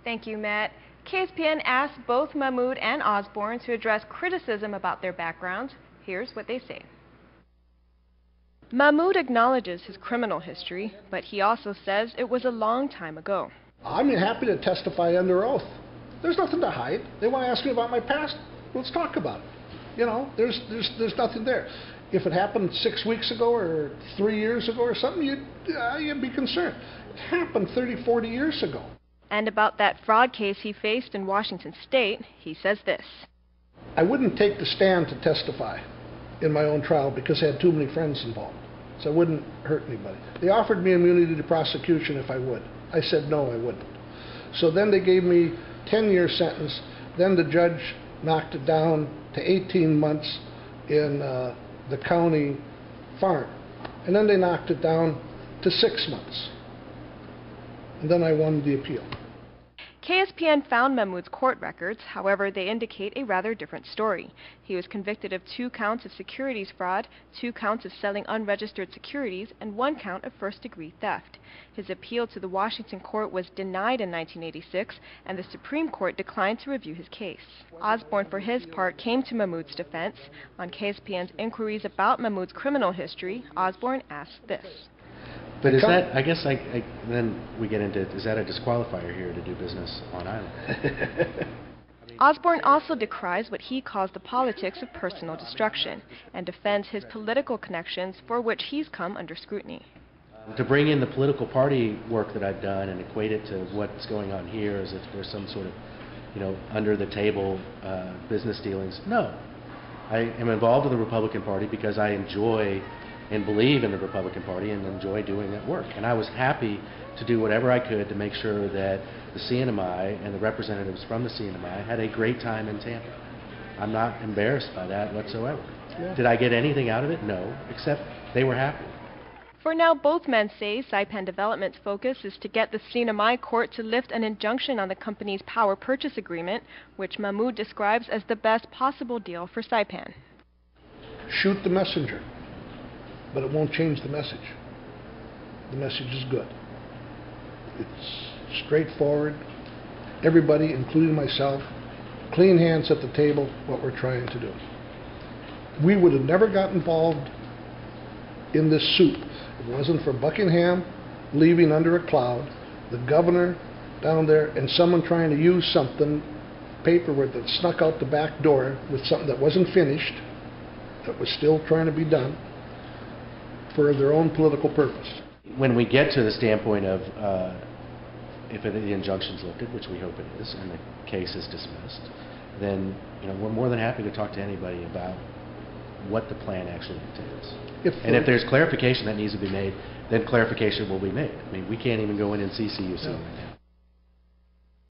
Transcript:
Thank you, Matt. KSPN asked both Mahmood and Osbourne to address criticism about their backgrounds. Here's what they say. Mahmood acknowledges his criminal history, but he also says it was a long time ago. I'm happy to testify under oath. There's nothing to hide. They want to ask me about my past. Let's talk about it. You know, there's nothing there. If it happened 6 weeks ago or 3 years ago or something, you'd be concerned. It happened 30, 40 years ago. And about that fraud case he faced in Washington State, he says this. I wouldn't take the stand to testify in my own trial because I had too many friends involved. So I wouldn't hurt anybody. They offered me immunity to prosecution if I would. I said no, I wouldn't. So then they gave me 10-year sentence. Then the judge knocked it down to 18 months in the county farm. And then they knocked it down to 6 months. And then I won the appeal. KSPN found Mahmood's court records. However, they indicate a rather different story. He was convicted of 2 counts of securities fraud, 2 counts of selling unregistered securities, and 1 count of first-degree theft. His appeal to the Washington court was denied in 1986, and the Supreme Court declined to review his case. Osbourne, for his part, came to Mahmood's defense. On KSPN's inquiries about Mahmood's criminal history, Osbourne asked this. But is that, I guess, then we get into, is that a disqualifier here to do business on island? Osbourne also decries what he calls the politics of personal destruction and defends his political connections, for which he's come under scrutiny. To bring in the political party work that I've done and equate it to what's going on here as if there's some sort of, under-the-table business dealings, no. I am involved with the Republican Party because I enjoy and believe in the Republican Party and enjoy doing that work. And I was happy to do whatever I could to make sure that the CNMI and the representatives from the CNMI had a great time in Tampa. I'm not embarrassed by that whatsoever. Yeah. Did I get anything out of it? No, except they were happy. For now, both men say Saipan Development's focus is to get the CNMI court to lift an injunction on the company's power purchase agreement, which Mahmood describes as the best possible deal for Saipan. Shoot the messenger. But it won't change the message. The message is good. It's straightforward. Everybody, including myself, clean hands at the table, what we're trying to do. We would have never got involved in this suit if it wasn't for Buckingham leaving under a cloud, the governor down there, and someone trying to use something, paperwork that snuck out the back door with something that wasn't finished, that was still trying to be done, for their own political purpose. When we get to the standpoint of if the injunction's lifted, which we hope it is, and the case is dismissed, then we're more than happy to talk to anybody about what the plan actually entails. If there's clarification that needs to be made, then clarification will be made. I mean, we can't even go in and CCUC right now.